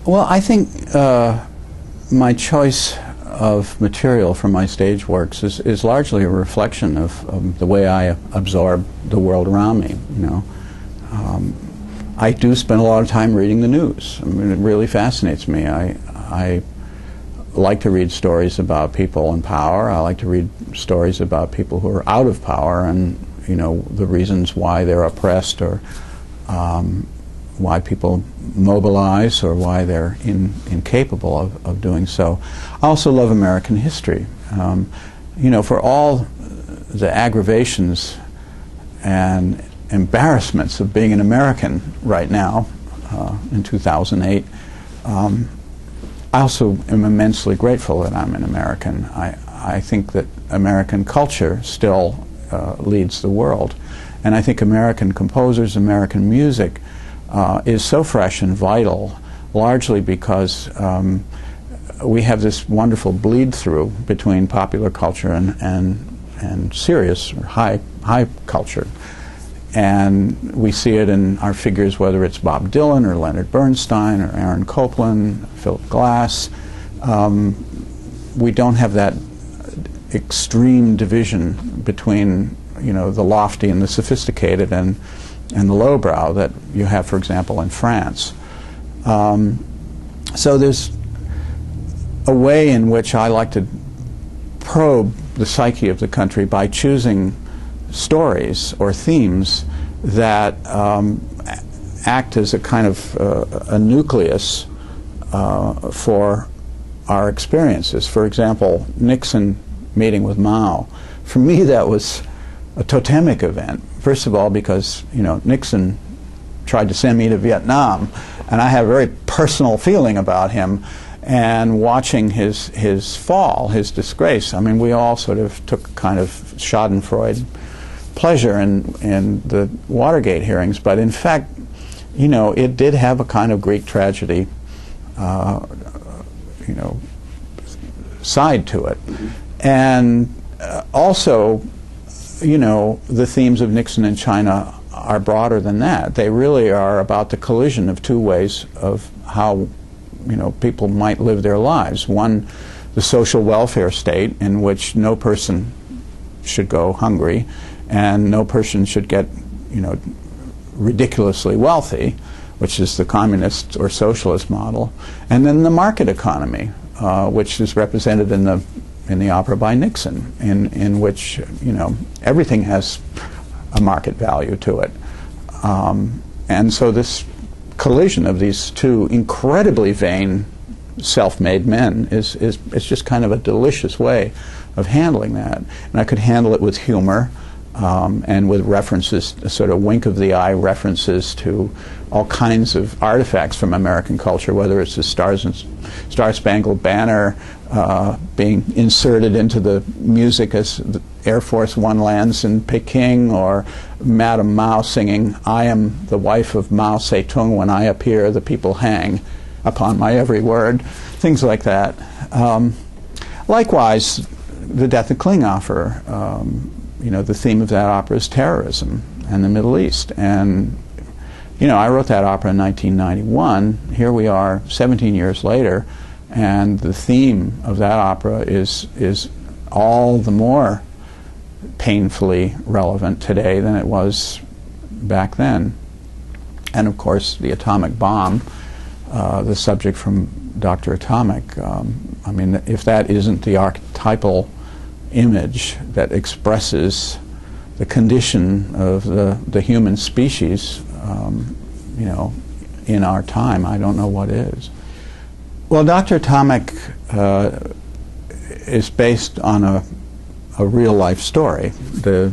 Well, I think my choice of material for my stage works is largely a reflection of the way I absorb the world around me. You know, I do spend a lot of time reading the news. I mean, it really fascinates me. I like to read stories about people in power. I like to read stories about people who are out of power, and you know, the reasons why they're oppressed, or why people mobilize, or why they're incapable of doing so. I also love American history. You know, for all the aggravations and embarrassments of being an American right now, in 2008, I also am immensely grateful that I'm an American. I think that American culture still leads the world. And I think American composers, American music is so fresh and vital, largely because we have this wonderful bleed-through between popular culture and serious or high culture. And we see it in our figures, whether it's Bob Dylan or Leonard Bernstein or Aaron Copland, Philip Glass. We don't have that extreme division between, you know, the lofty and the sophisticated and the lowbrow that you have, for example, in France. So there's a way in which I like to probe the psyche of the country by choosing stories or themes that act as a kind of a nucleus for our experiences. For example, Nixon meeting with Mao. For me, that was a totemic event. First of all, because, you know, Nixon tried to send me to Vietnam, and I have a very personal feeling about him. And watching his fall, his disgrace, I mean, we all sort of took kind of schadenfreude pleasure in the Watergate hearings, but in fact, you know, it did have a kind of Greek tragedy, you know, side to it. And also, you know, the themes of Nixon and China are broader than that. They really are about the collision of two ways of how, you know, people might live their lives. One, the social welfare state in which no person should go hungry and no person should get, you know, ridiculously wealthy, which is the communist or socialist model. And then the market economy, which is represented in the opera by Nixon, in which, you know, everything has a market value to it. And so this collision of these two incredibly vain, self-made men is just kind of a delicious way of handling that. And I could handle it with humor, and with references, a sort of wink of the eye references to all kinds of artifacts from American culture, whether it's the Star-Spangled Banner being inserted into the music as the Air Force One lands in Peking, or Madame Mao singing, "I am the wife of Mao Zedong, when I appear the people hang upon my every word," things like that. Likewise, the Death of Klinghoffer, you know, the theme of that opera is terrorism and the Middle East. And, you know, I wrote that opera in 1991. Here we are 17 years later, and the theme of that opera is all the more painfully relevant today than it was back then. And of course, the atomic bomb, the subject from Dr. Atomic, I mean, if that isn't the archetypal image that expresses the condition of the human species, you know, in our time, I don't know what is. Well, Dr. Atomic is based on a real-life story. The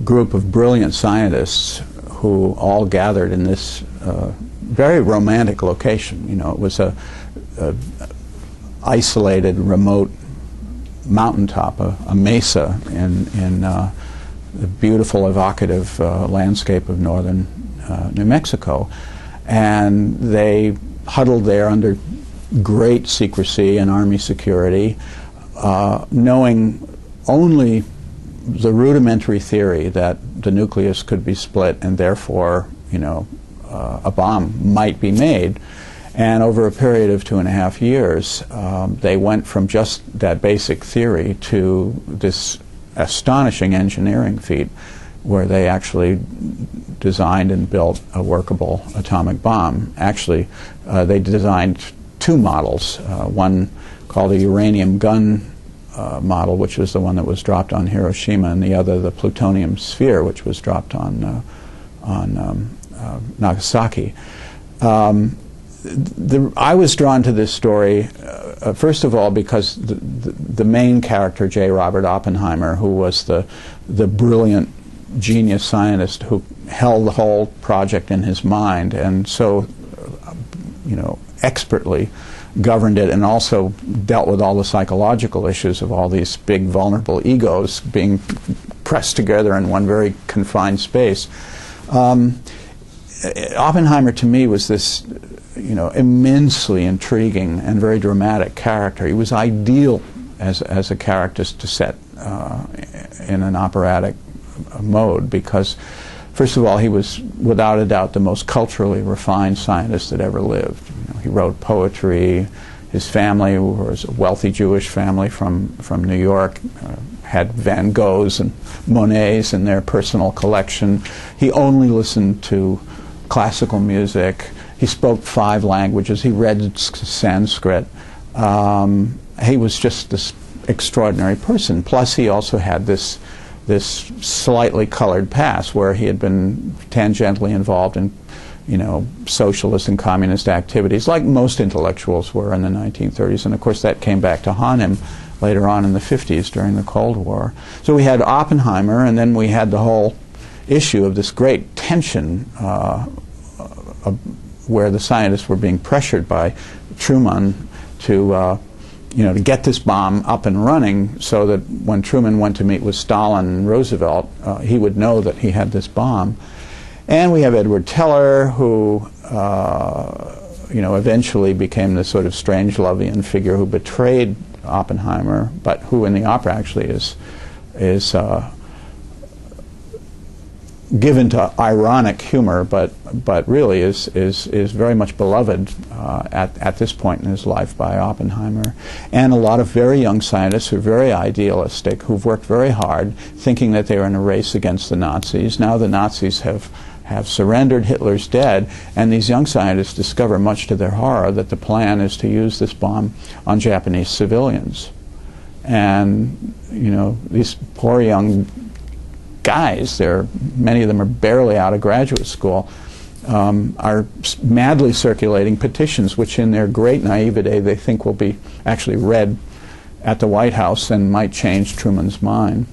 group of brilliant scientists who all gathered in this very romantic location. You know, it was a isolated, remote mountaintop, a mesa in the beautiful, evocative landscape of northern New Mexico. And they huddled there under great secrecy and Army security, knowing only the rudimentary theory that the nucleus could be split and therefore, you know, a bomb might be made. And over a period of 2.5 years, they went from just that basic theory to this astonishing engineering feat where they actually designed and built a workable atomic bomb. Actually, they designed two models, one called a uranium gun model, which was the one that was dropped on Hiroshima, and the other the plutonium sphere, which was dropped on Nagasaki. I was drawn to this story, first of all, because the main character, J. Robert Oppenheimer, who was the brilliant genius scientist who held the whole project in his mind and so, expertly governed it, and also dealt with all the psychological issues of all these big vulnerable egos being pressed together in one very confined space. Oppenheimer to me was this immensely intriguing and very dramatic character. He was ideal as a character to set in an operatic mode because, first of all, he was without a doubt the most culturally refined scientist that ever lived. He wrote poetry. His family was a wealthy Jewish family from New York, had Van Goghs and Monets in their personal collection. He only listened to classical music. He spoke 5 languages. He read Sanskrit. He was just this extraordinary person. Plus, he also had this slightly colored past where he had been tangentially involved in, socialist and communist activities, like most intellectuals were in the 1930s. And of course, that came back to haunt him later on in the 50s during the Cold War. So we had Oppenheimer, and then we had the whole issue of this great tension where the scientists were being pressured by Truman to get this bomb up and running so that when Truman went to meet with Stalin and Roosevelt, he would know that he had this bomb. And we have Edward Teller, who eventually became this sort of Strangelovian figure who betrayed Oppenheimer, but who in the opera actually is given to ironic humor, but really is very much beloved at this point in his life by Oppenheimer. And a lot of very young scientists who are very idealistic, who've worked very hard, thinking that they were in a race against the Nazis. Now the Nazis have surrendered, Hitler's dead, and these young scientists discover, much to their horror, that the plan is to use this bomb on Japanese civilians. And, these poor young guys, many of them are barely out of graduate school, are madly circulating petitions which in their great naivete they think will be actually read at the White House and might change Truman's mind.